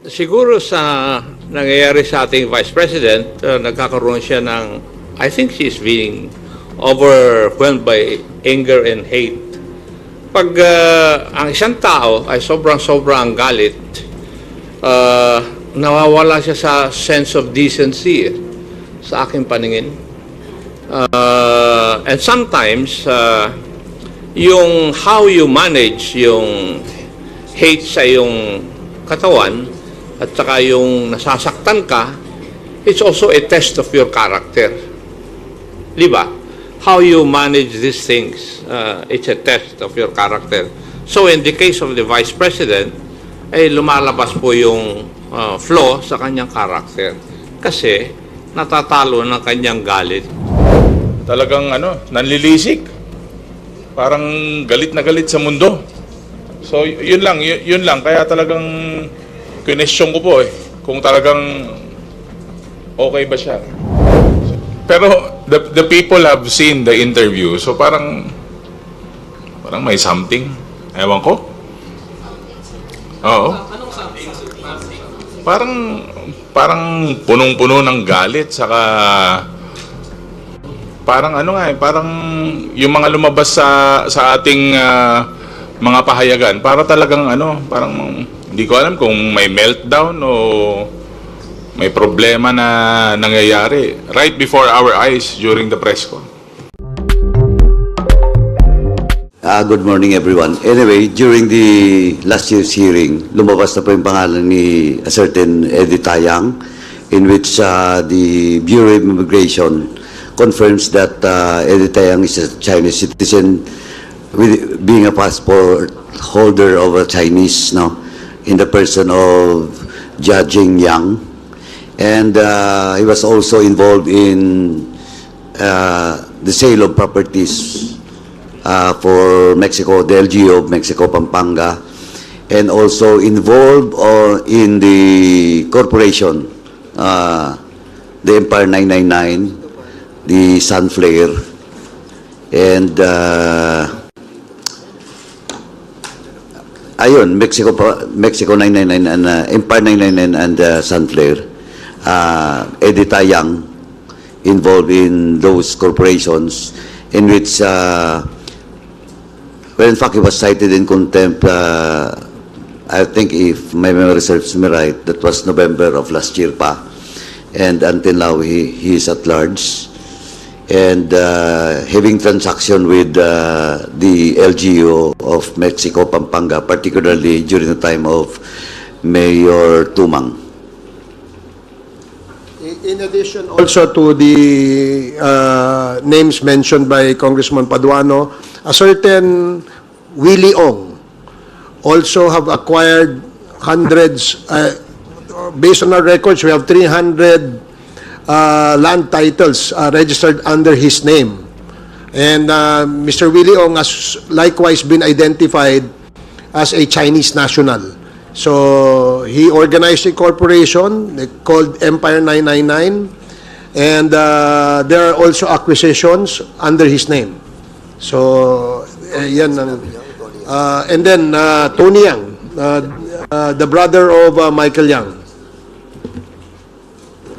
siguro sa nangyayari sa ating Vice President, nagkakaroon siya ng, I think she's being overwhelmed by anger and hate. Pag ang isang tao ay sobrang galit, nawawala siya sa sense of decency sa aking paningin. And sometimes, yung how you manage yung hate sa yung katawan at saka yung nasasaktan ka, it's also a test of your character. Di ba? How you manage these things, it's a test of your character. So in the case of the Vice President, ay lumalabas po yung flaw sa kanyang character kasi natatalo ng kanyang galit. Talagang nanlilisik. Parang galit na galit sa mundo. So yun lang. Kaya talagang question ko po kung talagang okay ba siya. Pero the people have seen the interview. So parang may something. Ewan ko. Oo. Parang punong-puno ng galit saka parang parang yung mga lumabas sa ating mga pahayagan para talagang parang hindi ko alam kung may meltdown o may problema na nangyayari right before our eyes during the press con. Good morning, everyone. Anyway, during the last year's hearing, lumabas na po yung pangalan ni a certain Eddie Tayang, in which the Bureau of Immigration confirms that Eddie Tayang is a Chinese citizen, with being a passport holder of a Chinese, in the person of Jia Jingyang. And he was also involved in the sale of properties for Mexico, the LGU of Mexico, Pampanga, and also involved in the corporation, the Empire 999, the Sunflare, and Mexico 999 and Empire 999 and Sunflare. Eddie Tayang involved in those corporations in which well, in fact, he was cited in contempt, I think if my memory serves me right, that was November of last year pa. And until now, he is at large. And having transaction with the LGU of Mexico, Pampanga, particularly during the time of Mayor Tumang. In addition also to the names mentioned by Congressman Paduano, a certain Willie Ong also have acquired hundreds, based on our records, we have 300 land titles registered under his name. And Mr. Willie Ong has likewise been identified as a Chinese national. So he organized a corporation called Empire 999, and there are also acquisitions under his name. So yan. And then Tony Yang, the brother of Michael Yang.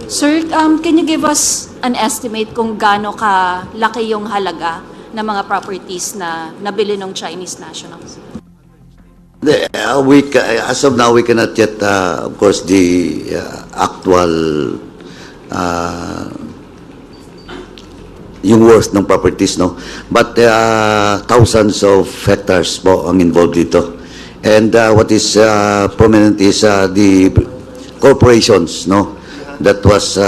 Sir, can you give us an estimate kung gaano kalaki yung halaga ng mga properties na nabili ng Chinese nationals? As of now, we cannot yet, of course, the actual yung worth ng properties, but thousands of hectares po ang involved dito. And what is prominent is the corporations, that was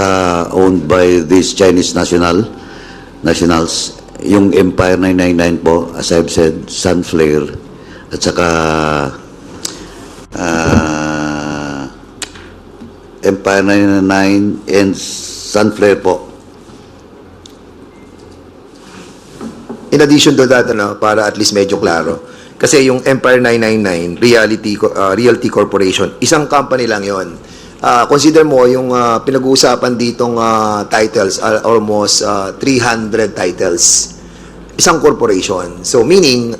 owned by these Chinese nationals, yung Empire 999 po, as I've said, Sunflare, at saka Empire 999 and Sunflare po. In addition to that, para at least medyo klaro, kasi yung Empire 999 Realty Corporation, isang company lang yon. Consider mo yung pinag-uusapan ditong titles, almost 300 titles. Isang corporation. So meaning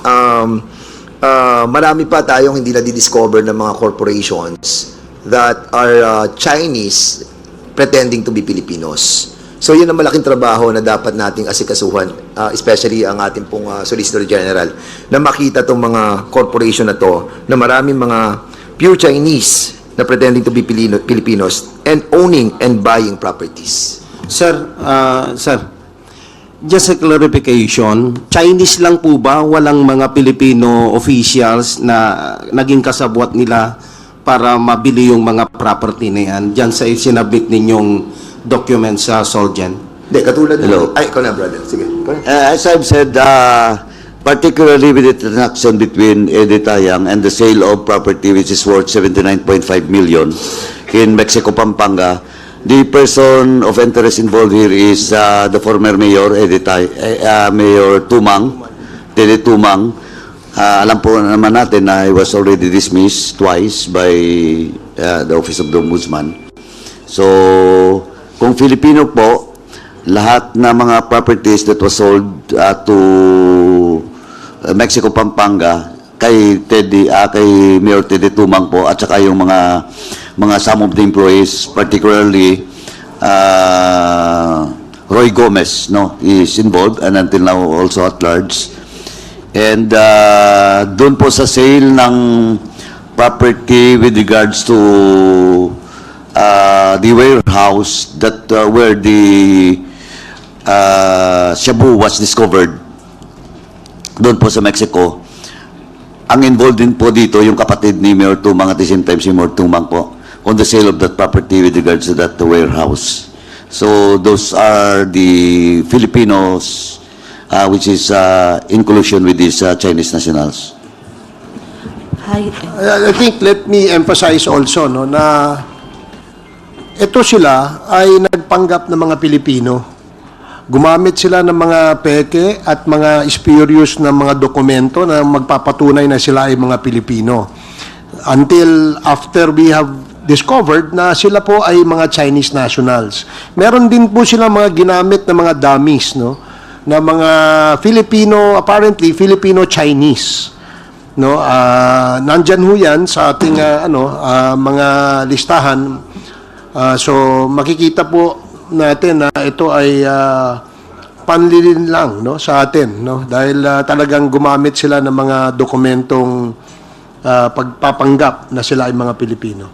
marami pa tayong hindi na di-discover ng mga corporations that are Chinese pretending to be Filipinos. So yun ang malaking trabaho na dapat nating asikasuhan, especially ang ating pong Solicitor General, na makita tong mga corporation na to, na maraming mga pure Chinese na pretending to be Filipinos and owning and buying properties. Sir, just a clarification, Chinese lang po ba? Walang mga Filipino officials na naging kasabwat nila para mabili yung mga property na yan? Diyan sa sinabit ninyong documents sa Solgen? Hindi, katulad Hello. Ay, ikaw na, brother. Sige. As I've said, particularly with the transaction between Eddie Tayang and the sale of property which is worth 79.5 million in Mexico, Pampanga, the person of interest involved here is the former mayor, Mayor Tumang, Tede Tumang. Alam po naman natin na he was already dismissed twice by the Office of the Ombudsman. So, kung Filipino po, lahat na mga properties that was sold to Mexico, Pampanga, kay Mayor Tede Tumang po, at saka yung mga some of the employees, particularly Roy Gomez, no, is involved and until now also at large. And doon po sa sale ng property with regards to the warehouse that where the shabu was discovered doon po sa Mexico, ang involved din po dito yung kapatid ni Mayor Tumang at the same time si Mayor Tumang po on the sale of that property with regards to that warehouse. So those are the Filipinos which is in collusion with these Chinese nationals. Hi. I think let me emphasize also no na ito sila ay nagpanggap ng mga Pilipino. Gumamit sila ng mga peke at mga spurious na mga dokumento na magpapatunay na sila ay mga Pilipino. Until after we have discovered na sila po ay mga Chinese nationals. Meron din po sila mga ginamit na mga dummies, no? Na mga Filipino, apparently Filipino-Chinese. No? Nandyan ho yan sa ating mga listahan. So makikita po natin na ito ay panlilin lang no sa atin no dahil talagang gumamit sila ng mga dokumentong pagpapanggap na sila ay mga Pilipino.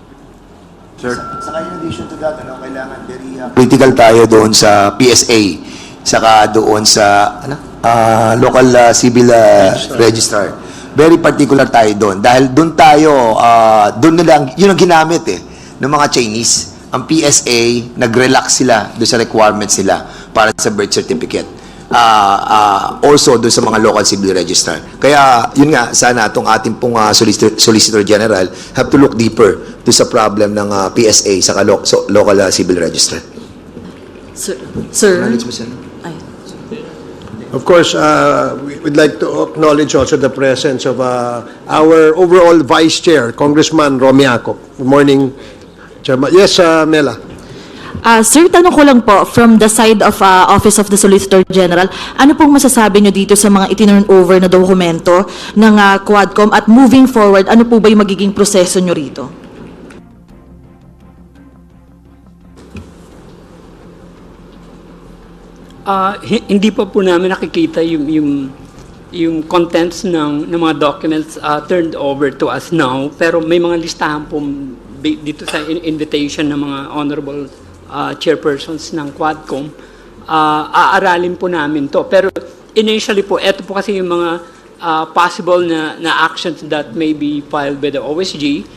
Sir, saka in addition to that, kailangan very critical tayo doon sa PSA, saka doon sa local civil registrar. Very particular tayo doon dahil doon tayo doon na lang yun ang ginamit ng mga Chinese. Ang PSA, nag-relax sila doon sa requirements nila para sa birth certificate. Also doon sa mga local civil register. Kaya, yun nga, sana itong ating pong Solicitor General have to look deeper doon sa problem ng PSA sa local civil register. Sir? Ay. Of course, we'd like to acknowledge also the presence of our overall Vice Chair, Congressman Romiaco. Good morning, Chairman. Yes, Mela. Sir, tanong ko lang po, from the side of Office of the Solicitor General, ano pong masasabi nyo dito sa mga itinurn over na dokumento ng Quadcom at moving forward, ano po ba yung magiging proseso nyo rito? Hindi pa po namin nakikita yung contents ng mga documents turned over to us now, pero may mga listahan po dito sa invitation ng mga honorable chairpersons ng Quadcom. Aaralin po namin to. Pero initially po, eto po kasi yung mga possible na actions that may be filed by the OSG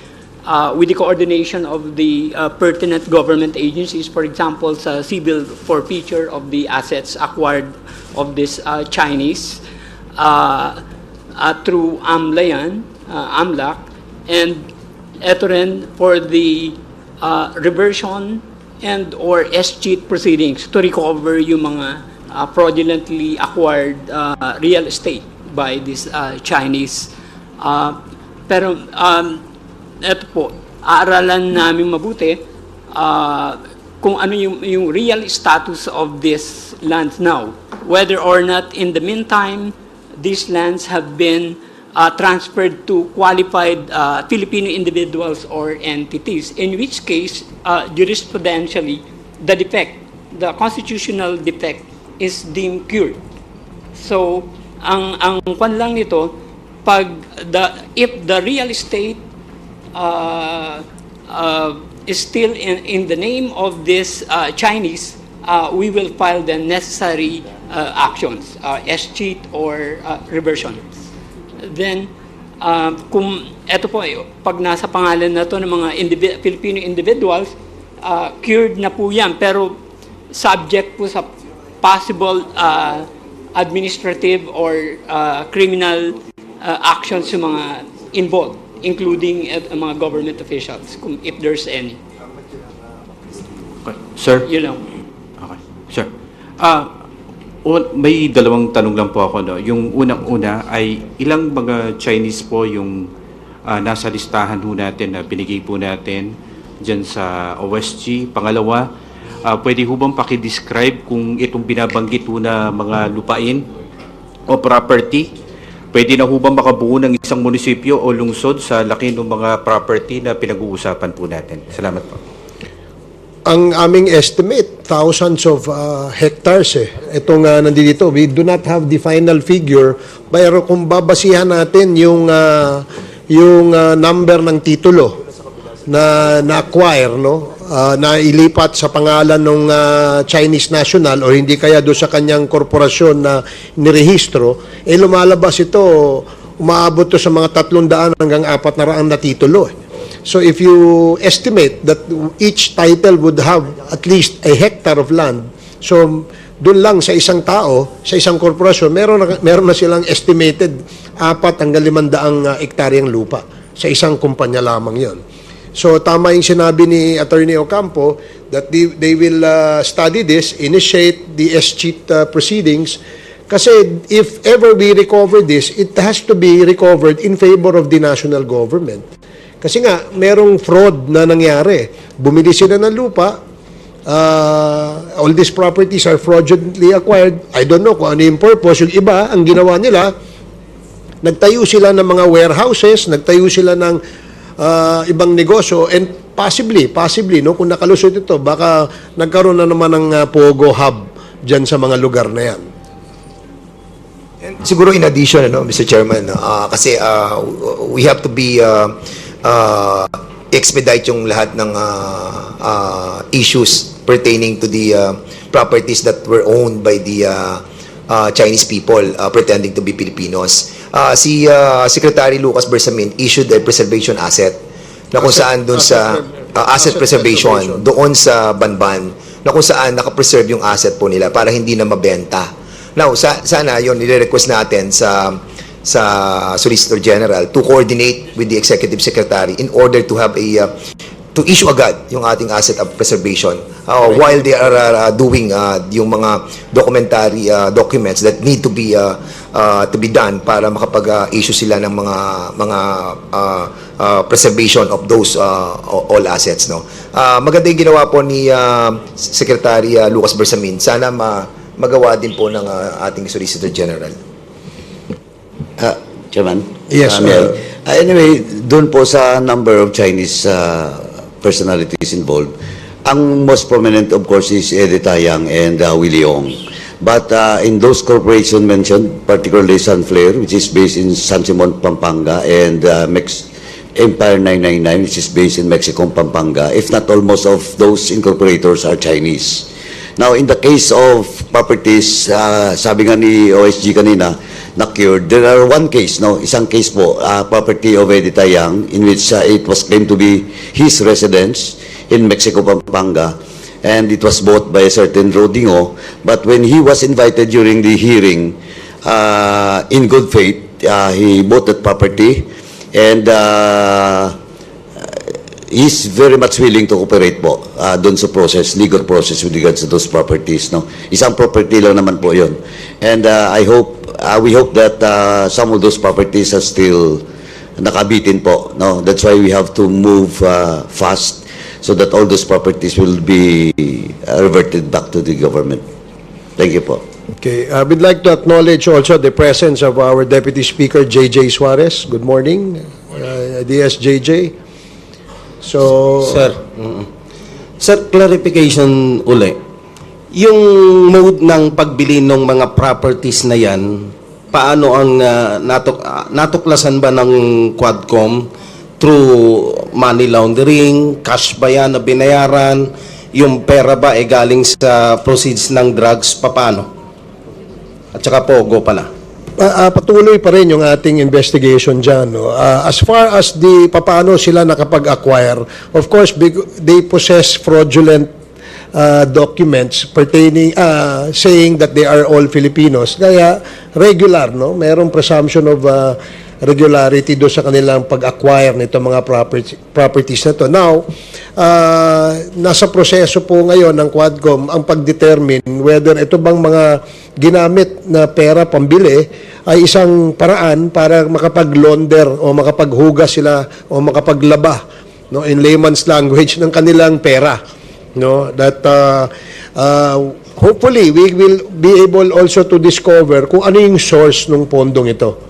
with the coordination of the pertinent government agencies, for example, sa civil forfeiture of the assets acquired of this Chinese through AMLAC, and eto rin for the reversion and or escheat proceedings to recover yung mga fraudulently acquired real estate by this Chinese. Pero eto po, aaralan namin mabuti kung ano yung real status of these lands now. Whether or not in the meantime, these lands have been transferred to qualified Filipino individuals or entities, in which case, jurisprudentially, the constitutional defect is deemed cured. So, ang kwan lang nito, if the real estate is still in the name of this Chinese, we will file the necessary actions, escheat or reversion. Then, kung eto po, pag nasa pangalan na to ng mga Filipino individuals, cured na po yan, pero subject po sa possible administrative or criminal actions sa mga involved, including mga government officials, if there's any. Okay. Sir? Yun lang. Okay. Sir. May dalawang tanong lang po ako. No? Yung unang-una ay ilang mga Chinese po yung nasa listahan ho natin na binigay po natin dyan sa OSG. Pangalawa, pwede ho bang pakidescribe kung itong binabanggit ho na mga lupain o property, pwede na ho bang makabuo ng isang munisipyo o lungsod sa laki ng mga property na pinag-uusapan po natin? Salamat po. Ang aming estimate, thousands of hectares Itong nandito, we do not have the final figure, pero kung babasihan natin yung number ng titulo na na-acquire, no? Na ilipat sa pangalan ng Chinese national o hindi kaya doon sa kanyang korporasyon na nirehistro, lumalabas ito, umaabot to sa mga 300 hanggang 400 na titulo. So if you estimate that each title would have at least a hectare of land, so doon lang sa isang tao, sa isang korporasyon, meron na silang estimated 4 hanggang 500 hektaryang lupa sa isang kumpanya lamang yon. So tama yung sinabi ni Attorney Ocampo that they will study this, initiate the escheat proceedings, kasi if ever we recover this, it has to be recovered in favor of the national government. Kasi nga, merong fraud na nangyari. Bumili sila ng lupa, all these properties are fraudulently acquired. I don't know kung ano yung purpose. Yung iba, ang ginawa nila, nagtayo sila ng mga warehouses, nagtayo sila ng ibang negosyo, and possibly, no, kung nakalusot ito, baka nagkaroon na naman ng Pogo Hub dyan sa mga lugar na yan. And siguro in addition, Mr. Chairman, kasi we have to be expedite yung lahat ng issues pertaining to the properties that were owned by the Chinese people pretending to be Filipinos. Si Secretary Lucas Bersamin issued a preservation asset na kung saan doon sa asset preservation doon sa Banban, na kung saan nakapreserve yung asset po nila para hindi na mabenta. Now, sana yun nire-request natin sa Solicitor General to coordinate with the Executive Secretary in order to have to issue agad yung ating asset of preservation while they are doing yung mga documentary documents that need to be done para makapag-issue sila ng mga preservation of those all assets, no. Maganda yung ginawa po ni Secretary Lucas Bersamin. Sana magawa din po ng ating Solicitor General. Chairman? Yes, anyway, doon po sa number of Chinese personalities involved, ang most prominent, of course, is Eddie Tayang and Willie Ong. But in those corporations mentioned, particularly Sunflare, which is based in San Simon, Pampanga, and Empire 999, which is based in Mexico, Pampanga, if not all, most of those incorporators are Chinese. Now, in the case of properties, sabi nga ni OSG kanina, na-cured, there are one case, no? Isang case po, property of Eddie Tayang, in which it was claimed to be his residence in Mexico, Pampanga, and it was bought by a certain Rodingo. But when he was invited during the hearing, in good faith, he bought that property, and he's very much willing to cooperate po doon sa process, legal process with regards to those properties, no? Isang property lang naman po yun. And we hope that some of those properties are still nakabitin po, no? That's why we have to move fast so that all those properties will be reverted back to the government. Thank you po. Okay, we'd like to acknowledge also the presence of our Deputy Speaker, J.J. Suarez. Good morning, DSJJ. So, Sir, clarification uli. Yung mode ng pagbili ng mga properties na yan, paano ang natuklasan ba ng Quadcom through money laundering, cash ba yan na binayaran, yung pera ba ay galing sa proceeds ng drugs, paano? At saka pogo pala. patuloy pa rin yung ating investigation dyan. No? As far as paano sila nakapag-acquire, of course, they possess fraudulent documents pertaining, saying that they are all Filipinos. Kaya regular, no? Mayroong presumption of regularity do sa kanilang pag-acquire nito mga properties na to. Now, nasa proseso po ngayon ng Quadcom ang pag-determine whether ito bang mga ginamit na pera pambili ay isang paraan para makapag-launder o makapaghugas sila o makapaglaba, no, in layman's language ng kanilang pera, no, that hopefully we will be able also to discover kung ano yung source ng pondong ito.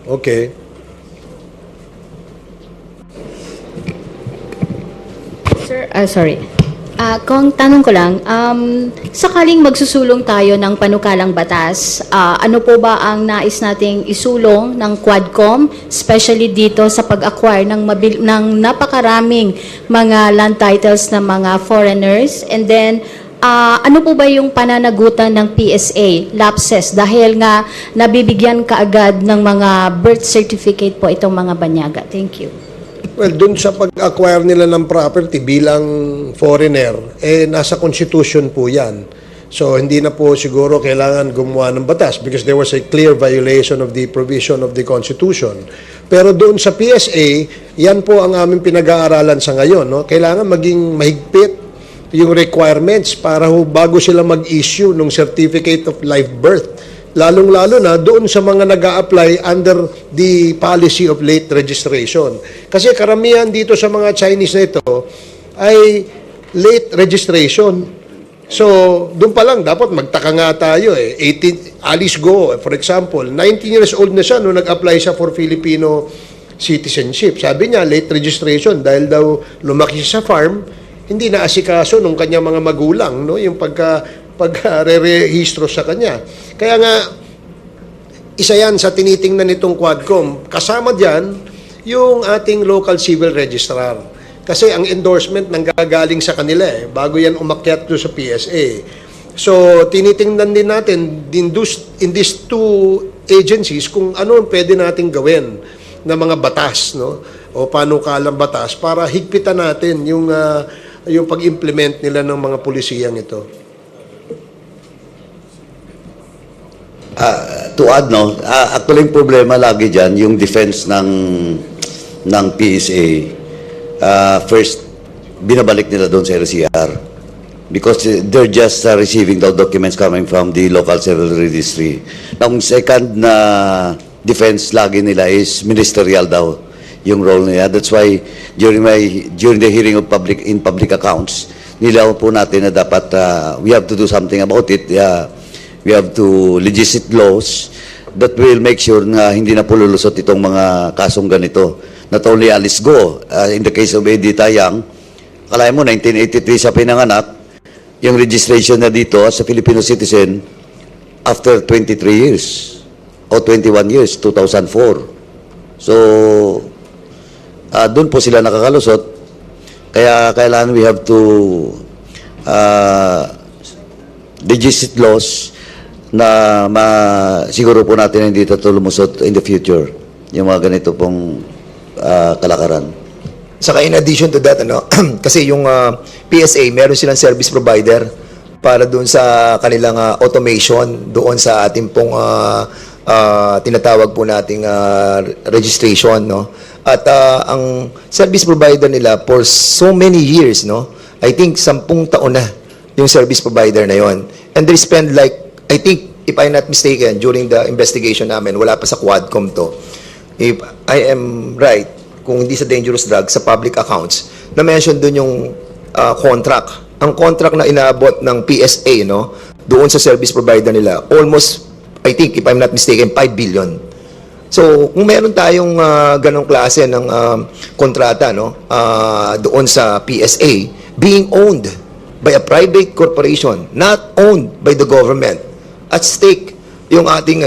Okay. Sir, sorry. Kung tanong ko lang, sakaling magsusulong tayo ng panukalang batas, ano po ba ang nais nating isulong ng Quadcom, especially dito sa pag-acquire ng napakaraming mga land titles ng mga foreigners? And then, ano po ba yung pananagutan ng PSA, lapses, dahil nga nabibigyan kaagad ng mga birth certificate po itong mga banyaga? Thank you. Well, dun sa pag-acquire nila ng property bilang foreigner, nasa constitution po yan. So, hindi na po siguro kailangan gumawa ng batas because there was a clear violation of the provision of the constitution. Pero doon sa PSA, yan po ang aming pinag-aaralan sa ngayon. No? Kailangan maging mahigpit yung requirements para bago sila mag-issue ng certificate of live birth. Lalong-lalo na doon sa mga nag-a-apply under the policy of late registration. Kasi karamihan dito sa mga Chinese na ito ay late registration. So, doon pa lang dapat magtaka nga tayo 18, Alice Go, for example, 19 years old na siya nung nag-apply siya for Filipino citizenship. Sabi niya, late registration dahil daw lumaki siya sa farm, hindi na asikaso nung kanyang mga magulang, no, yung pagre-rehistro sa kanya. Kaya nga, isa yan sa tinitingnan nitong Quadcom. Kasama diyan yung ating local civil registrar. Kasi ang endorsement nanggagaling sa kanila bago yan umakyat doon sa PSA. So, tinitingnan din natin in these two agencies kung ano ang pwede nating gawin na mga batas, no? O panukalang batas para higpitan natin yung pag-implement nila ng mga pulisiyang ito. To add, no, actually yung problema lagi dyan, yung defense ng PSA, first, binabalik nila doon sa RCR because they're just receiving the documents coming from the local civil registry. Now, second na defense lagi nila is ministerial daw yung role niya. That's why during the hearing of public accounts, nilaw po natin na dapat we have to do something about it. We have to legislate laws that will make sure na hindi na po lulusot itong mga kasong ganito. Not only Alice Go, in the case of Eddie Tayang, kalaya mo, 1983 siya pinanganak, yung registration na dito sa Filipino citizen after 23 years o 21 years, 2004. So, doon po sila nakakalusot. Kaya kailangan we have to legislate laws na siguro po natin hindi ito lumusot in the future yung mga ganito pong kalakaran. Saka in addition to that, kasi yung PSA, meron silang service provider para doon sa kanilang automation doon sa ating pong tinatawag po nating registration, no? At ang service provider nila for so many years, no? I think 10 taon na yung service provider na yon. And they spend like, I think, if I'm not mistaken, during the investigation namin, wala pa sa Quadcom to. If I am right, kung hindi sa dangerous drug, sa public accounts, na mention doon yung contract. Ang contract na inaabot ng PSA, no, doon sa service provider nila, almost, I think, if I'm not mistaken, 5 billion. So, kung meron tayong ganong klase ng kontrata, no, doon sa PSA, being owned by a private corporation, not owned by the government, at stake yung ating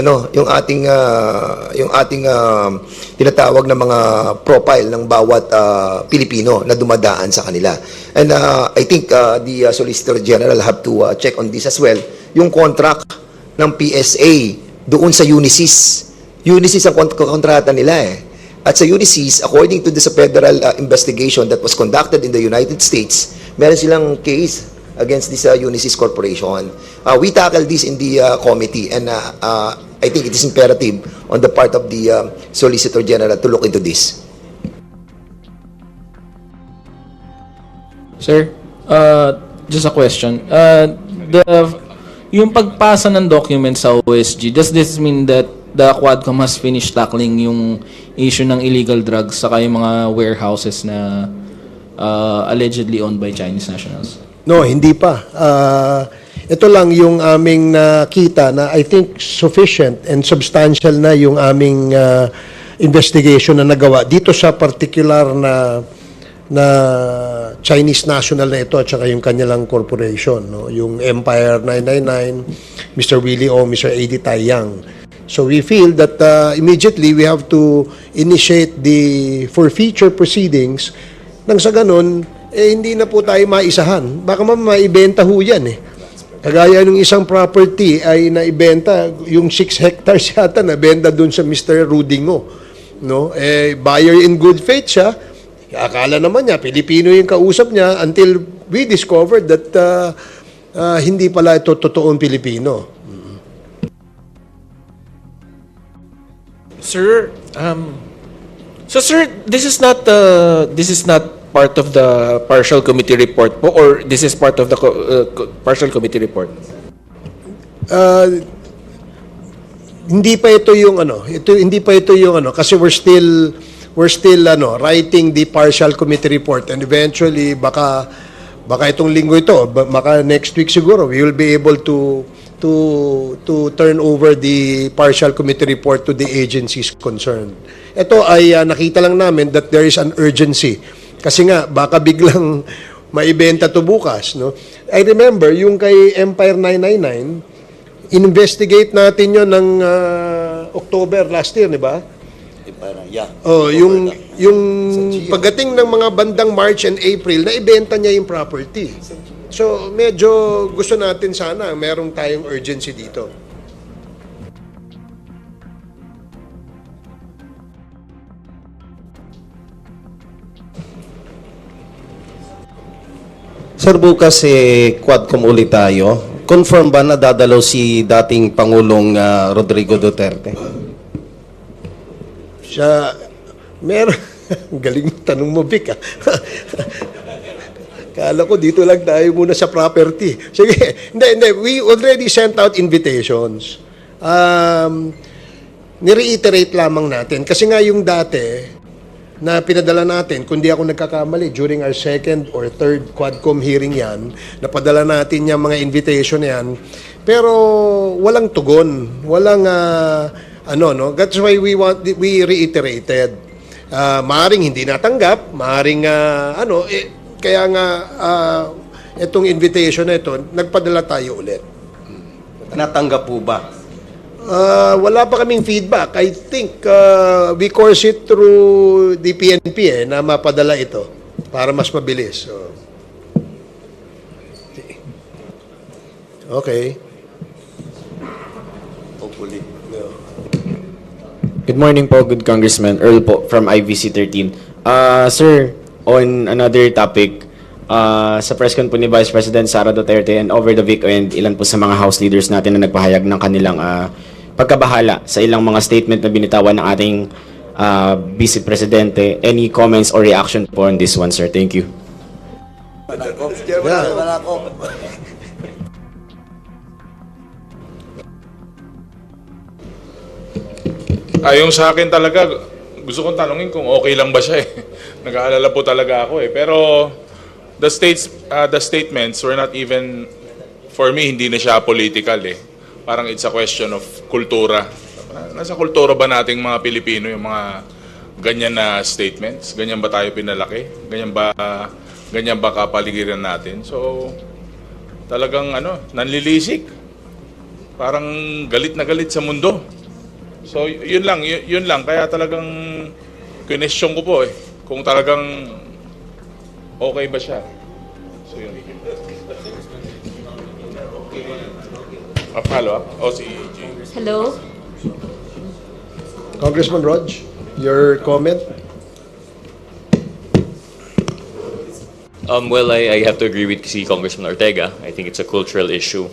tinatawag na mga profile ng bawat Pilipino na dumadaan sa kanila. And I think the Solicitor General have to check on this as well. Yung contract ng PSA doon sa Unisys. Unisys ang kontrata nila eh. At sa Unisys, according to the federal investigation that was conducted in the United States, meron silang case against this Unisys Corporation. We tackled this in the committee, and I think it is imperative on the part of the Solicitor General to look into this. Sir, just a question. Yung pagpasa ng documents sa OSG, does this mean that the Quadcom has finished tackling yung issue ng illegal drugs saka yung mga warehouses na allegedly owned by Chinese nationals? No, hindi pa. Ito lang yung aming nakita na I think sufficient and substantial na yung aming investigation na nagawa dito sa particular na Chinese national na ito at saka yung kanilang corporation, no? Yung Empire 999, Mr. Willie O, Mr. Eddie Taiyang. So we feel that immediately we have to initiate the forfeiture proceedings nang sa ganun, hindi na po tayo maisahan. Baka maibenta ho yan eh. Kagaya ng isang property ay naibenta, yung 6 hectares yata nabenta dun sa Mr. Rudingo. No? Buyer in good faith siya. Akala naman niya, Pilipino yung kausap niya until we discovered that hindi pala ito totoong Pilipino. Sir, sir, this is not part of the partial committee report po, or this is part of the partial committee report? Hindi pa ito yung kasi we're still writing the partial committee report, and eventually baka itong linggo ito, baka next week siguro we will be able to turn over the partial committee report to the agencies concerned. Ito ay nakita lang namin that there is an urgency. Kasi nga, baka biglang maibenta to bukas, no? I remember, yung kay Empire 999, investigate natin yon ng October last year, di ba? Yeah. Oh, yung pagdating ng mga bandang March and April, naibenta niya yung property. So, medyo gusto natin sana, merong tayong urgency dito. Sir, bukas Quadcom ulit tayo. Confirm ba na dadalaw si dating Pangulong Rodrigo Duterte? Siya, meron, galing tanong mo, Vic, Kala ko dito lang tayo muna sa property. Sige, hindi, we already sent out invitations. Nireiterate lamang natin, kasi nga yung dati, na pinadala natin, kundi ako nagkakamali, during our second or third Quadcom hearing yan, napadala natin yung mga invitation yan, pero walang tugon, walang, that's why we reiterated. Maaring hindi natanggap, maaring, kaya nga, itong invitation na ito, nagpadala tayo ulit. Natanggap po ba? Wala pa kaming feedback. I think we course it through the PNP na mapadala ito para mas mabilis. So, okay. Hopefully. Good morning po, good Congressman. Earl po from IVC 13. Sir, on another topic, sa press con po ni Vice President Sara Duterte and over the weekend, ilan po sa mga House leaders natin na nagpahayag ng kanilang pagkabahala sa ilang mga statement na binitawan ng ating Vice Presidente. Any comments or reaction po on this one, sir? Thank you. Yung sa akin talaga, gusto kong tanungin kung okay lang ba siya eh. Nag-aalala po talaga ako eh. Pero the statements were not even, for me, hindi na siya political eh. Parang it's a question of kultura. Nasa kultura ba nating mga Pilipino yung mga ganyan na statements? Ganyan ba tayo pinalaki? Ganyan ba kapaligiran natin? So, talagang nanlilisik. Parang galit na galit sa mundo. So, yun lang. Kaya talagang question ko po eh. Kung talagang okay ba siya. So, yun. Follow up? Si Jay. Hello? Congressman Rog, your comment? Well, I have to agree with si Congressman Ortega. I think it's a cultural issue,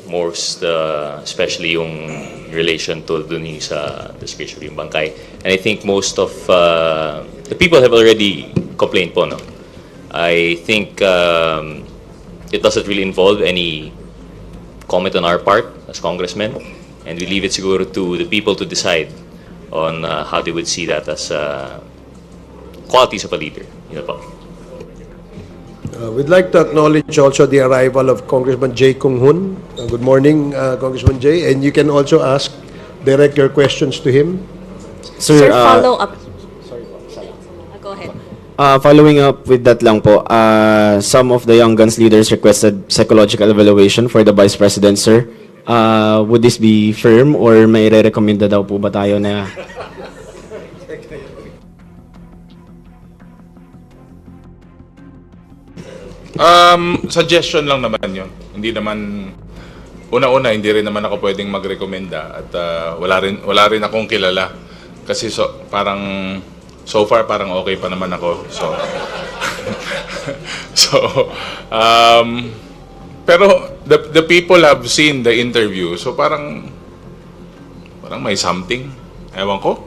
especially yung relation to dun sa disgraceful yung bangkay. And I think most of the people have already complained po, no? I think it doesn't really involve any comment on our part as congressmen, and we leave it siguro to the people to decide on how they would see that as qualities of a leader. Yun po. We'd like to acknowledge also the arrival of Congressman Jay Kung Hoon. Good morning, Congressman Jay. And you can also direct your questions to him. Sir, follow up. Go ahead. Following up with that lang po, some of the Young Guns leaders requested psychological evaluation for the Vice President, sir. Would this be firm or may re-recommenda daw po ba tayo na... Suggestion lang naman yun. Hindi naman, una-una, hindi rin naman ako pwedeng magrekomenda at wala rin akong kilala. Kasi so far parang okay pa naman ako. Pero the people have seen the interview. So parang may something. Ewan ko.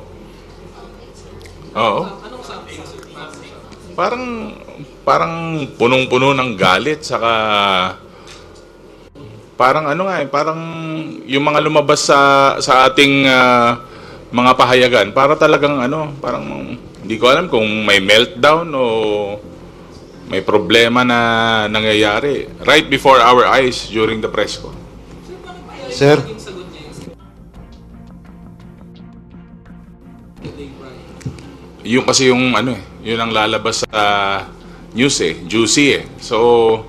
Oo. Parang punong-puno ng galit, saka parang parang yung mga lumabas sa ating mga pahayagan, para talagang parang hindi ko alam kung may meltdown o may problema na nangyayari right before our eyes during the press ko. Sir? Yung kasi yung yun ang lalabas sa news juicy So,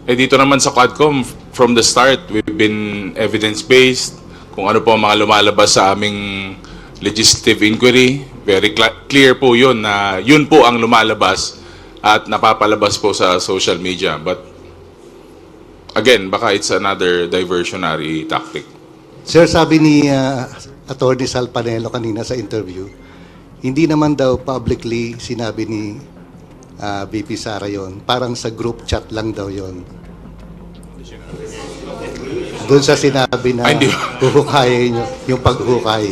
dito naman sa Quadcom, from the start, we've been evidence-based. Kung ano po ang mga lumalabas sa aming legislative inquiry, very clear po yun na yun po ang lumalabas at napapalabas po sa social media. But, again, baka it's another diversionary tactic. Sir, sabi ni Attorney Sal Panelo kanina sa interview, hindi naman daw publicly sinabi ni VP Sara yon, parang sa group chat lang daw yon. Doon sa sinabi na huhukayin nyo, yung paghukay.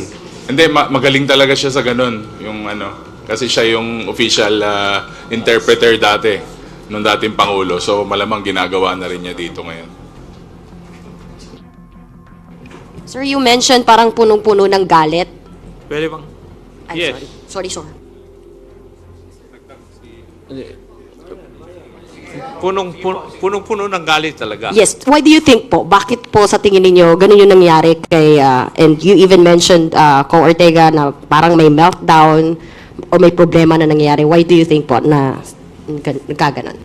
Hindi, magaling talaga siya sa ganun. Yung kasi siya yung official interpreter dati, nung dating Pangulo. So malamang ginagawa na rin niya dito ngayon. Sir, you mentioned parang punong-puno ng galit. Pwede bang? Yes. Sorry. Punong-puno ng galit talaga. Yes. Why do you think po? Bakit po sa tingin ninyo ganun yung nangyari kay and you even mentioned Kong Ortega na parang may meltdown o may problema na nangyayari. Why do you think po na nagkaganon?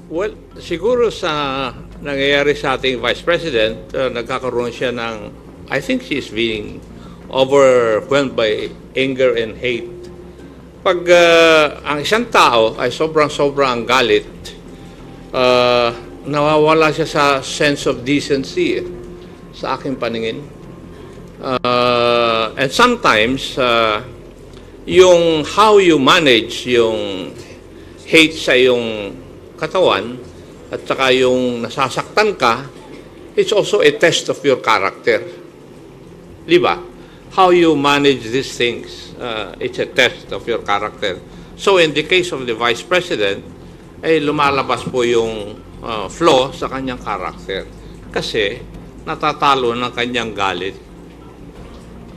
Well, siguro sa nangyayari sa ating Vice President, nagkakaroon siya ng, I think she's being overwhelmed by anger and hate. Pag ang isang tao ay sobrang galit, nawawala siya sa sense of decency sa aking paningin. And sometimes, yung how you manage yung hate sa yung katawan at saka yung nasasaktan ka, it's also a test of your character. Di ba? How you manage these things, it's a test of your character. So in the case of the Vice President, lumalabas po yung flaw sa kanyang character. Kasi natatalo ng kanyang galit.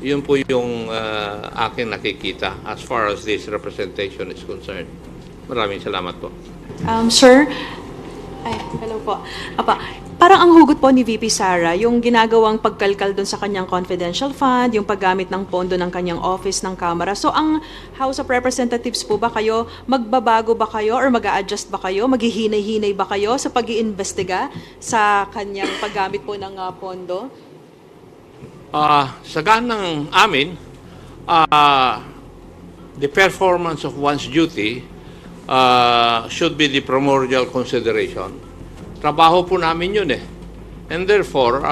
Yun po yung aking nakikita as far as this representation is concerned. Maraming salamat po. Sir, ay, hello po. Parang ang hugot po ni VP Sara, yung ginagawang pagkalkal doon sa kanyang confidential fund, yung paggamit ng pondo ng kanyang office ng Kamara. So ang House of Representatives po ba kayo, magbabago ba kayo or mag-a-adjust ba kayo, maghihinay-hinay ba kayo sa pag-iimbestiga sa kanyang paggamit po ng pondo? Sa ganang amin, the performance of one's duty should be the primordial consideration. Trabaho po namin yun eh. And therefore,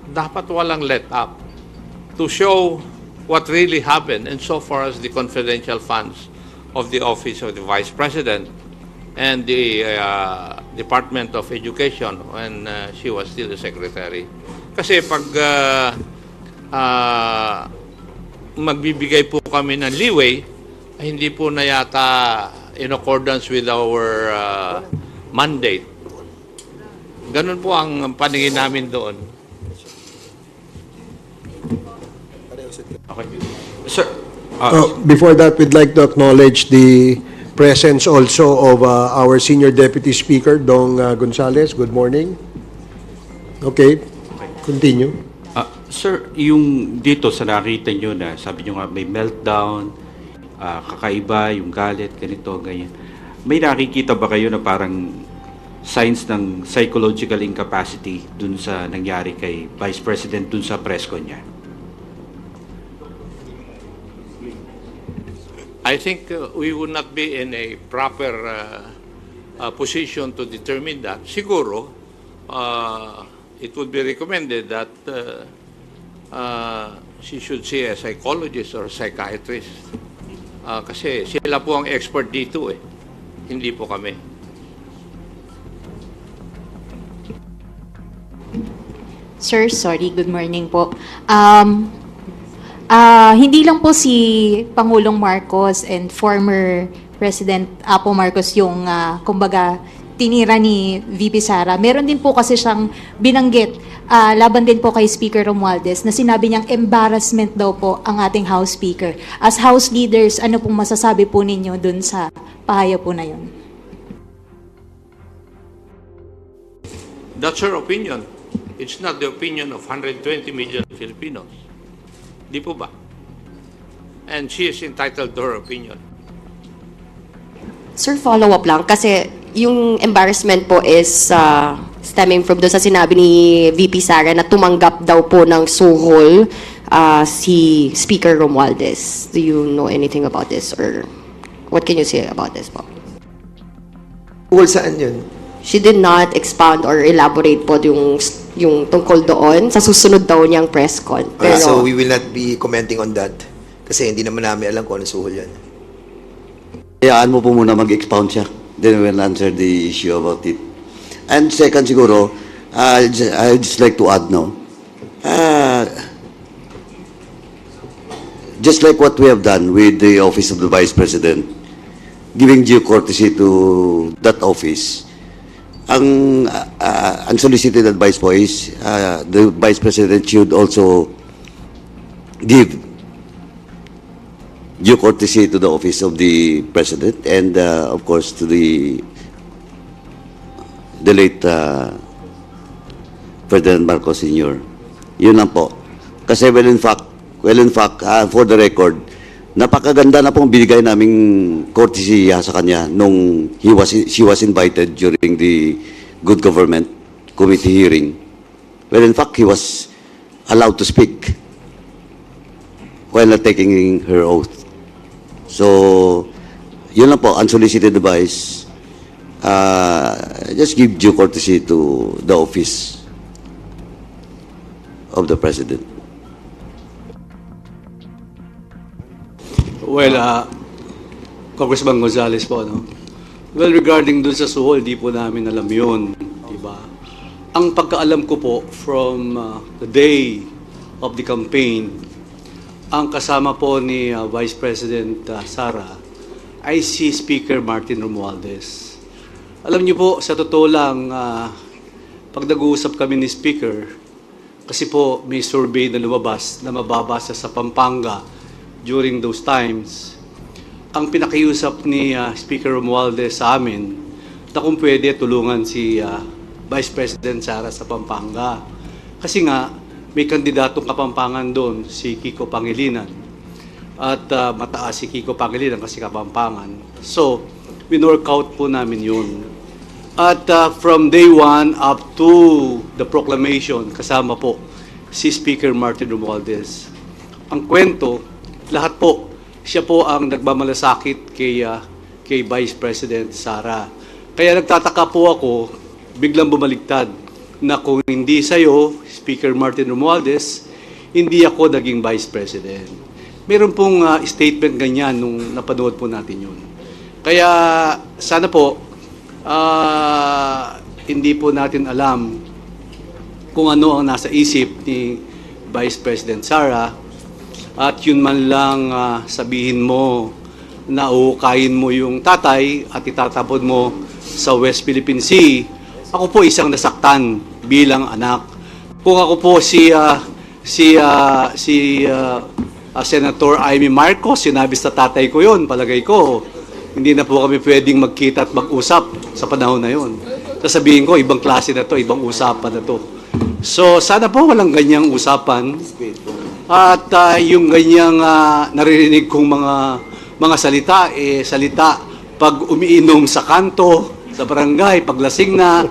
dapat walang let up to show what really happened and so far as the confidential funds of the Office of the Vice President and the Department of Education when she was still the Secretary. Kasi pag magbibigay po kami ng leeway, hindi po na yata in accordance with our mandate. Ganun po ang paningin namin doon. Okay. Sir, Before that, we'd like to acknowledge the presence also of our Senior Deputy Speaker, Dong Gonzales. Good morning. Okay, continue. Sir, yung dito sa nakita nyo na sabi nyo nga may meltdown, kakaiba, yung galit, ganito, ganyan. May nakikita ba kayo na parang signs ng psychological incapacity dun sa nangyari kay Vice President dun sa press con niya? I think we would not be in a proper position to determine that. Siguro, it would be recommended that she should see a psychologist or a psychiatrist. Kasi sila po ang expert dito eh. Hindi po kami. Sir, sorry, good morning po. Hindi lang po si Pangulong Marcos and former President Apo Marcos yung kumbaga tinira ni VP Sara. Meron din po kasi siyang binanggit laban din po kay Speaker Romualdez na sinabi niyang embarrassment daw po ang ating House Speaker. As House leaders, ano pong masasabi po ninyo dun sa pahayag po na yun? That's her opinion. It's not the opinion of 120 million Filipinos. Di po ba? And she is entitled to her opinion. Sir, follow-up lang. Kasi yung embarrassment po is stemming from doon sa sinabi ni VP Sara na tumanggap daw po ng suhol si Speaker Romualdez. Do you know anything about this? Or what can you say about this po? Suhol saan yun? She did not expound or elaborate po yung tungkol doon sa susunod daw niyang press con. Pero, So we will not be commenting on that. Kasi hindi naman namin alam kung ano suhol yan. Hayaan mo po muna mag-expound siya. Then we'll answer the issue about it. And second siguro, I'd just like to add, no? Just like what we have done with the Office of the Vice President, giving due courtesy to that office, ang unsolicited advice po is the Vice President should also give due courtesy to the office of the President and of course to the late Ferdinand Marcos Sr. Yun lang po. Kasi well in fact, for the record, napakaganda na pong binigay naming courtesy sa kanya nung she was invited during the Good Government Committee hearing. Well, in fact, he was allowed to speak while not taking her oath. So, yun lang po, unsolicited advice. Just give due courtesy to the office of the President. Well, Congressman Gonzales po, no? Well, regarding dun sa suhol, di po namin alam yun, di ba? Ang pagkaalam ko po from the day of the campaign, ang kasama po ni Vice President Sara ay si Speaker Martin Romualdez. Alam niyo po, sa totoo lang, pag nag-uusap kami ni Speaker, Kasi po may survey na lumabas na mababasa sa Pampanga during those times. Ang pinakiusap ni Speaker Romualdez sa amin na kung pwede tulungan si Vice President Sara sa Pampanga. Kasi nga, may kandidatong Kapampangan doon, si Kiko Pangilinan. At mataas si Kiko Pangilinan kasi Kapampangan. So, winork out po namin yun. At from day one up to the proclamation, kasama po si Speaker Martin Romualdez. Ang kwento, lahat po, siya po ang nagmamalasakit kay Vice President Sara. Kaya nagtataka po ako, biglang bumaligtad, na kung hindi sa'yo, Speaker Martin Romualdez, hindi ako naging Vice President. Meron pong statement ganyan nung napanood po natin yun. Kaya sana po, hindi po natin alam kung ano ang nasa isip ni Vice President Sara, at yun man lang sabihin mo na uukayin mo yung tatay at itatapon mo sa West Philippine Sea. Ako po isang nasaktan bilang anak. Kung ako po si Senator Amy Marcos, sinabi sa tatay ko yon, palagay ko, hindi na po kami pwedeng magkita at mag-usap sa panahon na yon. Sasabihin ko, ibang klase na to, ibang usapan na to. So, sana po walang ganyang usapan. At yung ganyang naririnig kong mga salita, salita pag umiinom sa kanto, sa barangay, paglasing na,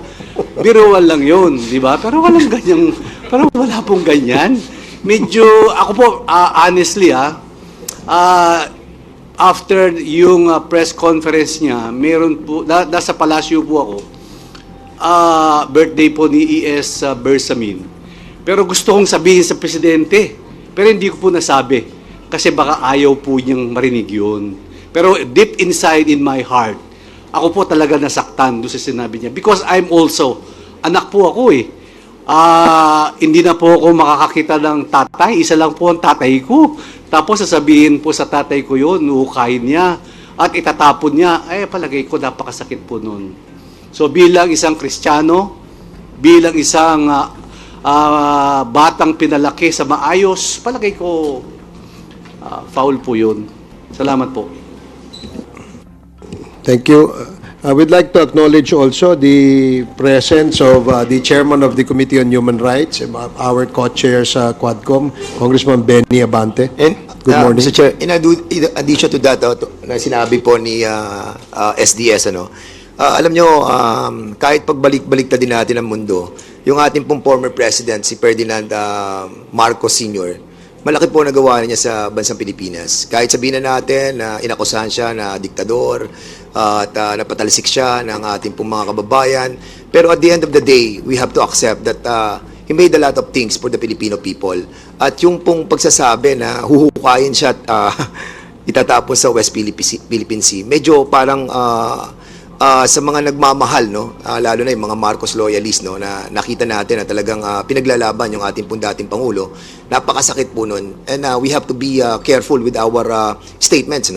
biruan lang yun, di ba? Pero walang ganyang, parang wala pong ganyan. Medyo, ako po, honestly, after yung press conference niya, meron po, nasa palasyo po ako, birthday po ni E.S. Bersamin. Pero gusto kong sabihin sa presidente, pero hindi ko po nasabi, kasi baka ayaw po niyang marinig yun. Pero deep inside in my heart, ako po talaga nasaktan doon sa sinabi niya. Because I'm also, anak po ako eh. Hindi na po ako makakakita ng tatay. Isa lang po ang tatay ko. Tapos sasabihin po sa tatay ko yun, uhukayin niya at itatapon niya. Palagay ko napakasakit po nun. So bilang isang Kristiyano, bilang isang batang pinalaki sa maayos, palagay ko foul po yun. Salamat po. Thank you. I would like to acknowledge also the presence of the chairman of the Committee on Human Rights, our co-chair sa Quadcom, Congressman Benny Abante. Good morning. Mr. Chair, in addition to that, na sinabi po ni SDS, alam nyo, kahit pagbalik-balik din natin ang mundo, yung ating pong former president, si Ferdinand Marcos Sr., malaki po nagawa niya sa bansang Pilipinas. Kahit sabihin na natin na inakusahan siya na diktador at napatalsik siya ng ating pong mga kababayan. Pero at the end of the day, we have to accept that he made a lot of things for the Filipino people. At yung pong pagsasabi na huhukayin siya at itatapos sa West Philippine Sea, medyo parang sa mga nagmamahal, lalo na yung mga Marcos loyalists, na nakita natin na talagang pinaglalaban yung ating pong dating Pangulo, napakasakit po nun. And we have to be careful with our statements,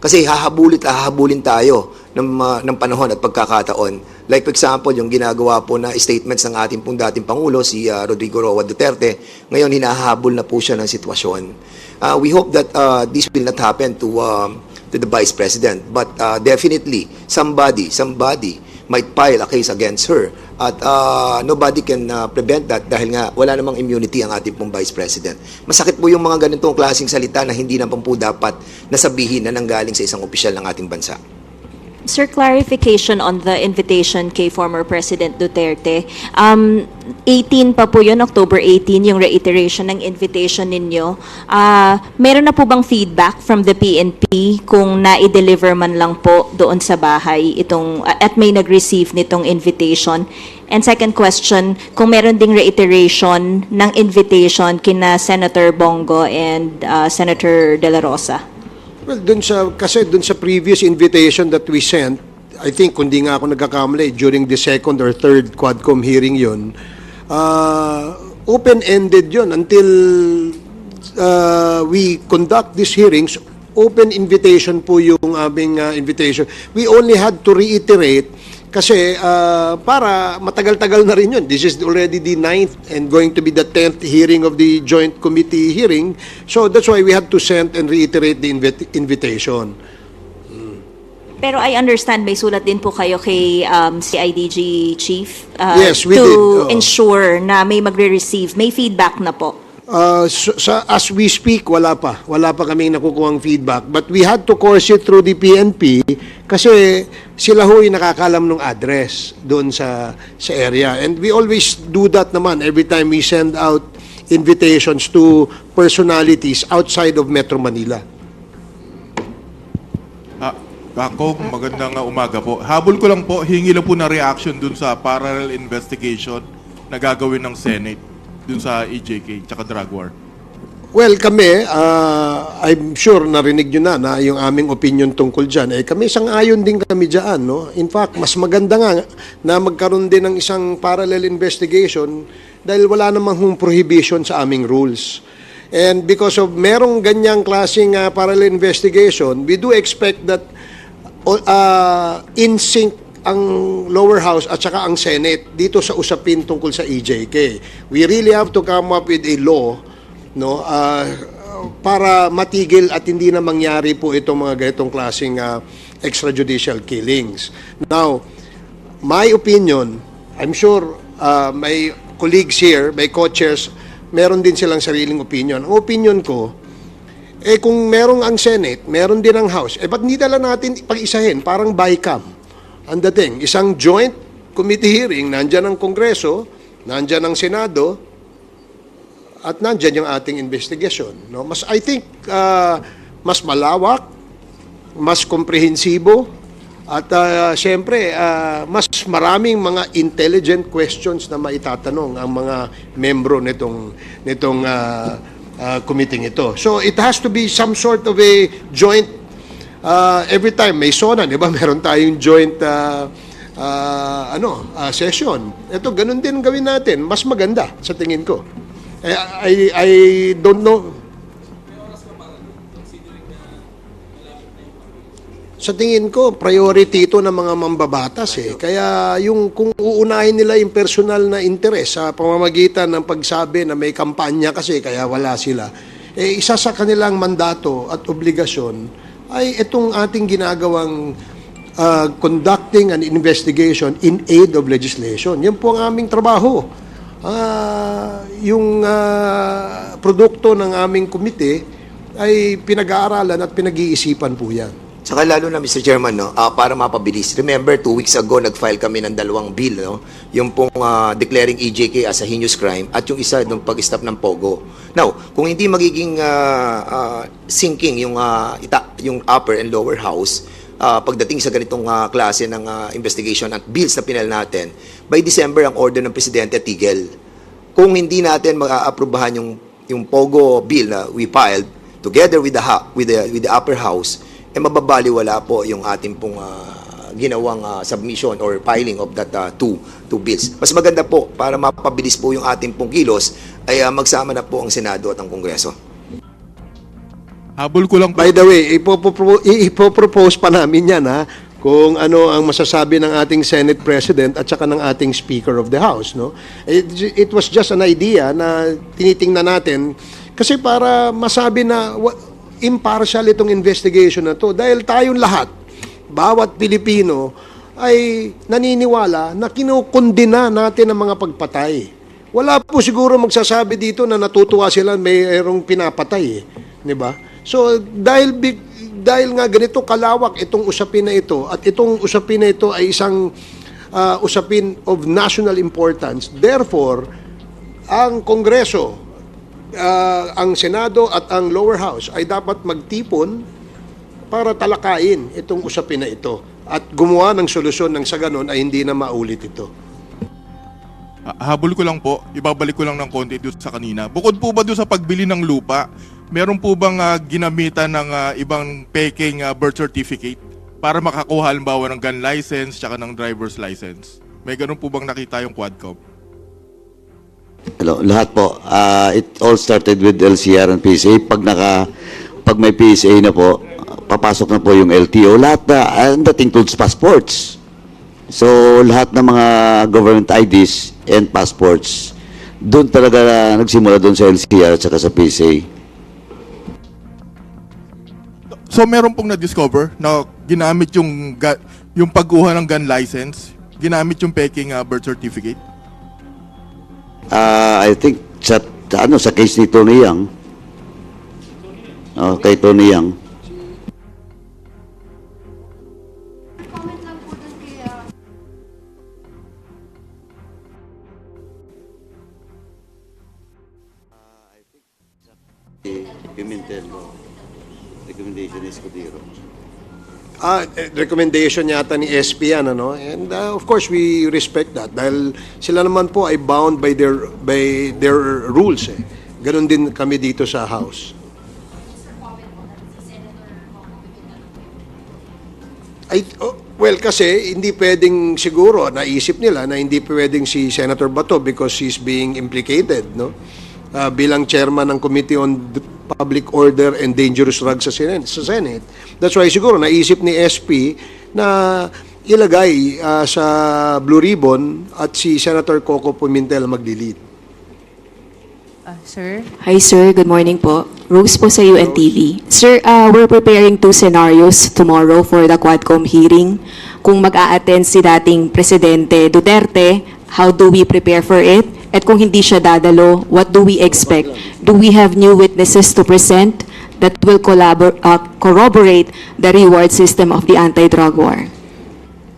kasi hahabulin tayo ng panahon at pagkakataon. Like for example, yung ginagawa po na statements ng ating pong dating Pangulo, si Rodrigo Roa Duterte, ngayon hinahabol na po siya ng sitwasyon. We hope that this will not happen to the Vice President. But definitely, somebody might file a case against her. At nobody can prevent that dahil nga wala namang immunity ang ating pong Vice President. Masakit po yung mga ganitong klaseng salita na hindi naman po dapat nasabihin na nanggaling sa isang opisyal ng ating bansa. Sir, clarification on the invitation kay former President Duterte. 18 pa po yun, October 18, yung reiteration ng invitation ninyo. Meron na po bang feedback from the PNP kung na-deliver man lang po doon sa bahay itong, at may nag-receive nitong invitation? And second question, kung meron ding reiteration ng invitation kina Senator Bongo and Senator De La Rosa? Well, kasi dun sa previous invitation that we sent, I think, kundi nga ako nagkakamali, during the second or third Quadcom hearing yun, open-ended yun until we conduct these hearings. Open invitation po yung aming invitation. We only had to reiterate Kasi para matagal-tagal na rin yun. This is already the 9th and going to be the 10th hearing of the joint committee hearing. So that's why we had to send and reiterate the invitation. Pero I understand may sulat din po kayo kay CIDG Chief Yes, we to did. Oo. ensure na may magre-receive, may feedback na po. As we speak, wala pa kaming nakukuhang feedback. But we had to course it through the PNP kasi sila ho'y nakakalam ng address doon sa area. And we always do that naman every time we send out invitations to personalities outside of Metro Manila. Ako, magandang umaga po. Habol ko lang po, hingi lang po na reaction dun sa parallel investigation na gagawin ng Senate dun sa EJK tsaka drug war. Well, kami, I'm sure narinig nyo na yung aming opinion tungkol dyan. Kami sang-ayon din kami dyan. No? In fact, mas maganda nga na magkaroon din ng isang parallel investigation dahil wala namang prohibition sa aming rules. And because of merong ganyang klaseng parallel investigation, we do expect that in sync ang lower house at saka ang Senate dito sa usapin tungkol sa EJK. We really have to come up with a law, no, para matigil at hindi na mangyari po itong mga ganitong klaseng extrajudicial killings. Now, my opinion, I'm sure my colleagues here, my co-chairs, meron din silang sariling opinion. Ang opinion ko, kung merong ang Senate, meron din ang House, ba't hindi dala natin pag-isahin? Parang BICAM. Ang dating, isang joint committee hearing, nandyan ang Kongreso, nandyan ang Senado, at nandyan yung ating investigation. No? I think, mas malawak, mas komprehensibo, at siyempre, mas maraming mga intelligent questions na maitatanong ang mga membro nitong committee ito. So it has to be some sort of a joint, every time may SONA, di ba? Meron tayong joint session. Ito, ganun din gawin natin. Mas maganda sa tingin ko. I don't know. Sa tingin ko, priority ito ng mga mambabatas Kaya kung uunahin nila yung personal na interes sa pamamagitan ng pagsabi na may kampanya kasi kaya wala sila, isa sa kanilang mandato at obligasyon ay itong ating ginagawang conducting an investigation in aid of legislation. Yan po ang aming trabaho. Yung produkto ng aming komite ay pinag-aaralan at pinag-iisipan po yan. Saka lalo na, Mr. Chairman, no, para mapabilis. Remember, 2 weeks ago, nag-file kami ng 2 bill. No? Yung pong declaring EJK as a heinous crime at yung isa ng pag-stop ng POGO. Now, kung hindi magiging sinking yung upper and lower house, pagdating sa ganitong klase ng investigation at bills na pinal natin, by December, ang order ng Presidente tigil. Kung hindi natin mag-aaprubahan yung POGO bill na we filed together with the upper house, mababaliwala po yung ating pong ginawang submission or filing of that two bills. Mas maganda po, para mapabilis po yung ating pong kilos, ay magsama na po ang Senado at ang Kongreso. Habol ko lang po. By the way, ipopropose pa namin yan kung ano ang masasabi ng ating Senate President at saka ng ating Speaker of the House. No? It was just an idea na tinitingnan natin kasi para masabi na impartial itong investigation na to dahil tayong lahat, bawat Pilipino ay naniniwala na kinukundina natin ang mga pagpatay. Wala po siguro magsasabi dito na natutuwa sila mayroong pinapatay, di ba? So dahil nga ganito kalawak itong usapin na ito at itong usapin na ito ay isang usapin of national importance, therefore ang Kongreso, ang Senado at ang lower house ay dapat magtipon para talakayin itong usapin na ito at gumawa ng solusyon nang sa ganon ay hindi na maulit ito. Habol ko lang po, ibabalik ko lang ng konti doon sa kanina. Bukod po ba doon sa pagbili ng lupa, meron po bang ginamitan ng ibang peking birth certificate para makakuha halimbawa ng gun license tsaka ng driver's license? May ganun po bang nakita yung Quadcom? Hello, lahat po. It all started with LCR and PSA. Pag may PSA na po, papasok na po yung LTO. Lahat na, and that includes passports. So lahat ng mga government IDs and passports, doon talaga nagsimula doon sa LCR at saka sa PSA. So meron pong na-discover na ginamit yung pagkuha ng gun license, ginamit yung peking birth certificate? I think sa case ni Tony Yang, kay Tony Yang. Recommendation is Codero. Recommendation yata ni SP yan, ano? And of course, we respect that dahil sila naman po ay bound by their rules. Ganon din kami dito sa House. Well, kasi hindi pwedeng siguro, naisip nila na hindi pwedeng si Senator Bato because he's being implicated, no? Bilang chairman ng Committee on Public Order and Dangerous Drugs sa Senate. That's why siguro naisip ni SP na ilagay sa Blue Ribbon at si Senator Coco Pimentel mag-delete. Sir? Hi sir, good morning po. Rose po sa UNTV. Sir, we're preparing 2 scenarios tomorrow for the Quadcom hearing. Kung mag-a-attend si dating Presidente Duterte, how do we prepare for it? At kung hindi siya dadalo, what do we expect? Do we have new witnesses to present that will corroborate the reward system of the anti-drug war?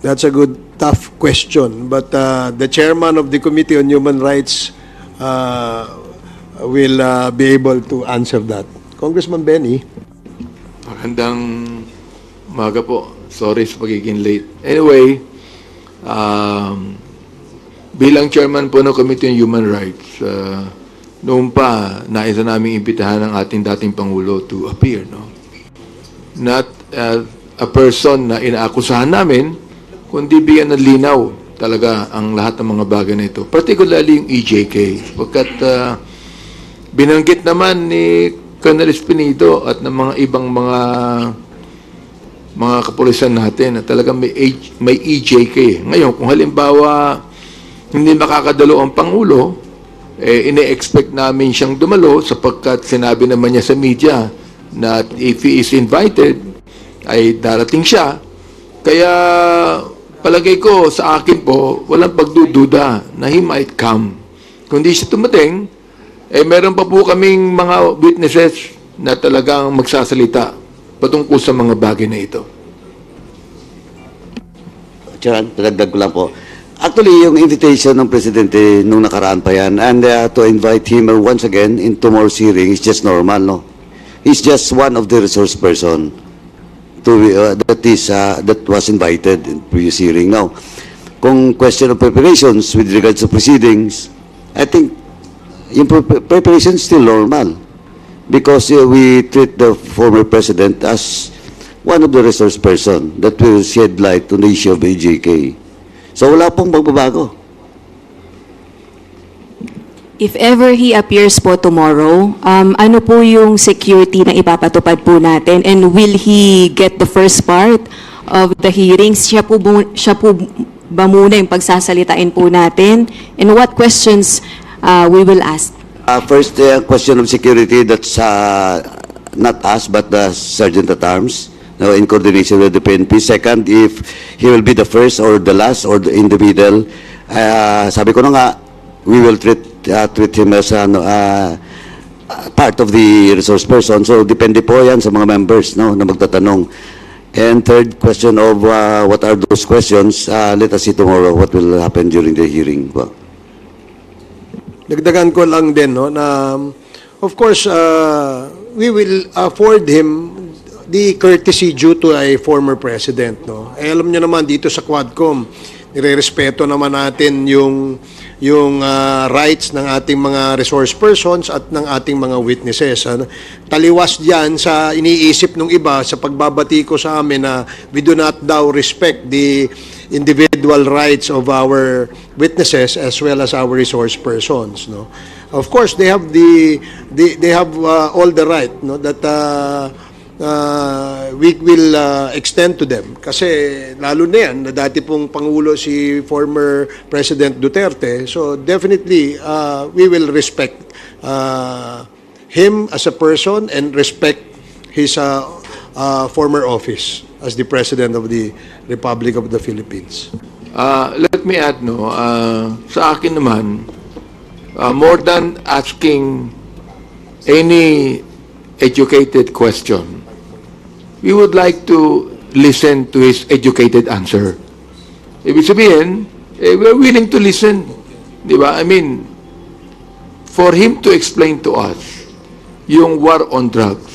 That's a good, tough question. But the chairman of the Committee on Human Rights will be able to answer that. Congressman Benny. Magandang umaga po. Sorry sa pagiging late. Anyway, bilang chairman po ng Committee on Human Rights, noon pa, nais na namin imbitahan ang ating dating Pangulo to appear. No? Not a person na inaakusahan namin, kundi bigyan ng linaw talaga ang lahat ng mga bagay na ito. Particularly yung EJK. Pagkat binanggit naman ni Colonel Espinido at ng mga ibang mga kapulisan natin na talagang may EJK. Ngayon, kung halimbawa hindi makakadalo ang Pangulo, ine-expect namin siyang dumalo sapagkat sinabi naman niya sa media na if he is invited, ay darating siya. Kaya palagay ko sa akin po, walang pagdududa na he might come. Kung di siya tumating, meron pa po kaming mga witnesses na talagang magsasalita patungkol sa mga bagay na ito. Chairman, padagdag ko lang po. Actually, yung invitation ng Presidente nung nakaraan pa yan, and to invite him once again in tomorrow's hearing is just normal, no? He's just one of the resource person that was invited in previous hearing. Now, kung question of preparations with regards to proceedings, I think yung preparation is still normal because we treat the former President as one of the resource person that will shed light on the issue of AJK. So wala pong magbabago. If ever he appears po tomorrow, ano po yung security na ipapatupad po natin? And will he get the first part of the hearings? Siya po ba muna yung pagsasalitain po natin? And what questions we will ask? First, question of security, that's not us, but the Sergeant at Arms. No, in coordination with the PNP. Second, if he will be the first or the last or in the middle, sabi ko na nga, we will treat him as part of the resource person. So, depende po yan sa mga members, no, na magtatanong. And third question of what are those questions, let us see tomorrow what will happen during the hearing. Well, Dagdagan ko lang din, no, na of course, we will afford him the courtesy due to a former president, no? Alam niyo naman dito sa Quadcom, nirerespeto naman natin yung rights ng ating mga resource persons at ng ating mga witnesses. Ano? Taliwas diyan sa iniisip ng iba sa pagbabati ko sa amin na we do not daw respect the individual rights of our witnesses as well as our resource persons, no? Of course, they have all the right, no, that we will extend to them. Kasi lalo na yan, na dati pong Pangulo si former President Duterte. So definitely, we will respect him as a person and respect his former office as the President of the Republic of the Philippines. Let me add, no, sa akin naman, more than asking any educated question, we would like to listen to his educated answer. Ibig sabihin, we're willing to listen. Di ba? I mean, for him to explain to us yung war on drugs,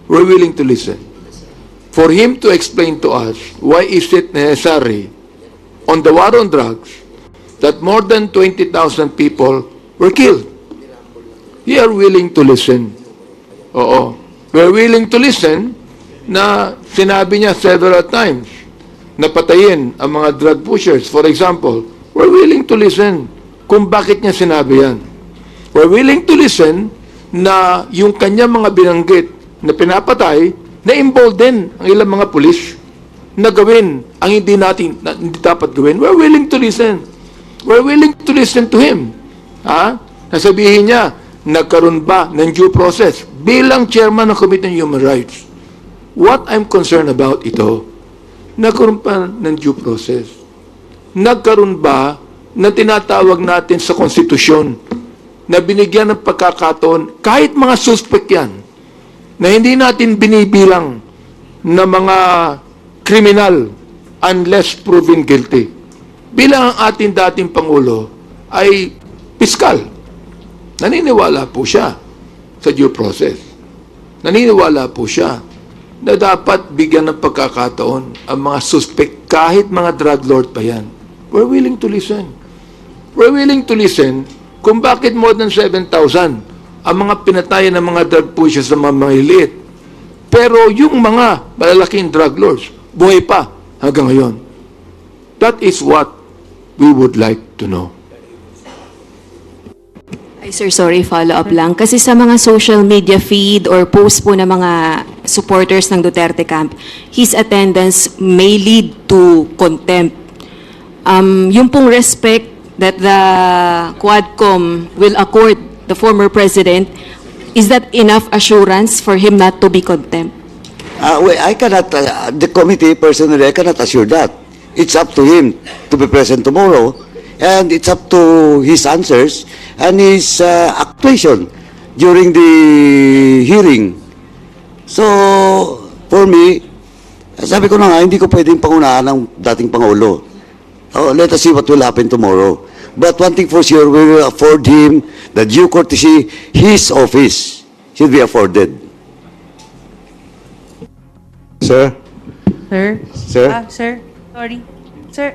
we're willing to listen. For him to explain to us why is it necessary on the war on drugs that more than 20,000 people were killed. We are willing to listen. Oo. We're willing to listen na sinabi niya several times na patayin ang mga drug pushers. For example, we're willing to listen kung bakit niya sinabi yan. We're willing to listen na yung kanya mga binanggit na pinapatay, na-embolden ang ilang mga pulis na gawin ang hindi dapat gawin. We're willing to listen. We're willing to listen to him. Nasabihin niya, nagkaroon ba ng due process bilang chairman ng Committee on Human Rights? What I'm concerned about ito, nagkaroon pa ng due process. Nagkaroon ba na tinatawag natin sa konstitusyon na binigyan ng pagkakataon kahit mga suspect yan na hindi natin binibilang na mga kriminal unless proven guilty. Bilang ang ating dating Pangulo ay piskal. Naniniwala po siya sa due process. Naniniwala po siya na dapat bigyan ng pagkakataon ang mga suspect kahit mga drug lord pa yan. We're willing to listen. We're willing to listen kung bakit more than 7,000 ang mga pinatayan ng mga drug pushers sa mga mahiliit. Pero yung mga malalaking drug lords, buhay pa hanggang ngayon. That is what we would like to know. Ay, sir, sorry, follow-up lang. Kasi sa mga social media feed or post po ng mga supporters ng Duterte camp, his attendance may lead to contempt. Yung pong respect that the Quadcom will accord the former president, is that enough assurance for him not to be contempt? I cannot, the committee personally, I cannot assure that. It's up to him to be present tomorrow, and it's up to his answers and his actuation during the hearing. So, for me, sabi ko na nga, hindi ko pwedeng pangunahan ng dating Pangulo. Let us see what will happen tomorrow. But one thing for sure, we will afford him the due courtesy his office should be afforded. Sir? Sir? Sir? Sir? Sorry. Sir,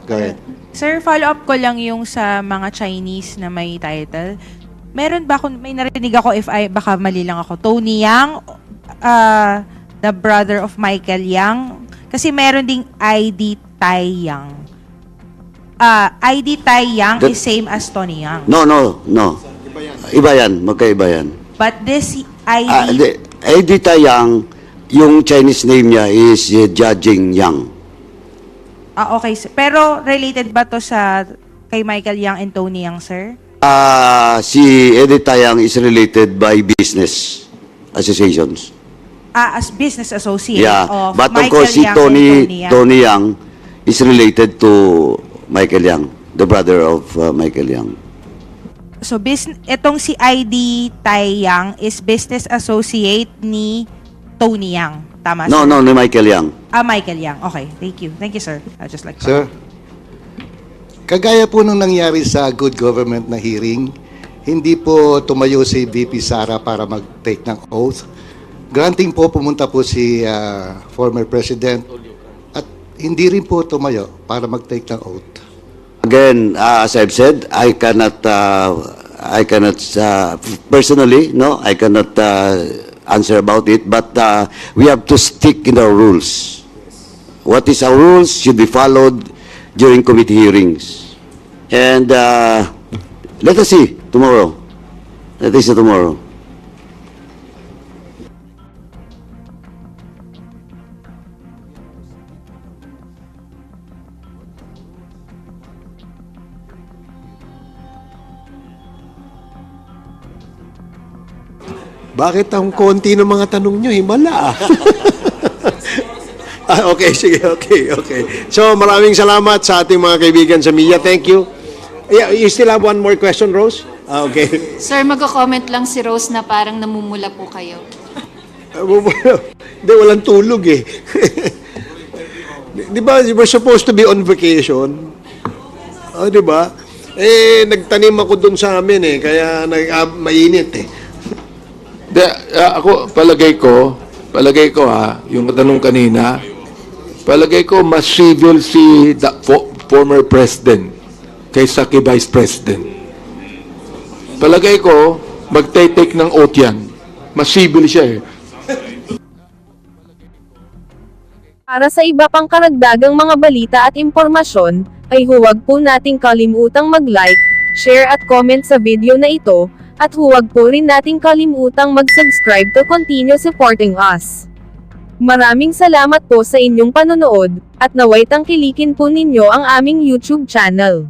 Go ahead. Sir, follow-up ko lang yung sa mga Chinese na may title. Meron ba may narinig ako baka mali lang ako, Tony Yang, the brother of Michael Yang, kasi meron ding ID Tai Yang. ID Tai Yang is same as Tony Yang. No. Iba yan, magkaiba yan. But this ID... ID Tayang, yung Chinese name niya is Jiajing Yang. Okay, sir. Pero related ba to sa kay Michael Yang and Tony Yang, sir? Si Edith Tayang is related by business associations. As business associate Yeah, of but of Michael course si Yang and Yang. Tony Yang is related to Michael Yang, the brother of Michael Yang. So itong si ID Tai Yang is business associate ni Tony Yang. Tama, No, sir? ni Michael Yang. Michael Yang. Okay, thank you. Thank you, sir. I just like Sir, kagaya po nung nangyari sa good government na hearing, hindi po tumayo si VP Sara para mag-take ng oath. Granting po, pumunta po si former president at hindi rin po tumayo para mag-take ng oath. Again, as I've said, I cannot personally, I cannot answer about it, but we have to stick in our rules. What is our rules should be followed during committee hearings. And let us see tomorrow. Let us see tomorrow. Bakit ang konti ng mga tanong nyo, himala? Okay, sige, okay. So, maraming salamat sa ating mga kaibigan sa media. Thank you. Yeah, you still have one more question, Rose? Okay. Sir, magko-comment lang si Rose na parang namumula po kayo. Hindi, walang tulog eh. Di ba, we're supposed to be on vacation? Di ba? Nagtanim ako dun sa amin eh, kaya mainit eh. Ako, palagay ko yung tanong kanina, palagay ko mas civil si former president kaysa kay vice president. Palagay ko, magtay-take ng oath yan. Mas civil siya eh. Para sa iba pang karagdagang mga balita at impormasyon, ay huwag po nating kalimutang mag-like, share at comment sa video na ito, at huwag po rin nating kalimutang mag-subscribe to continue supporting us. Maraming salamat po sa inyong panonood, at naway tangkilikin po ninyo ang aming YouTube channel.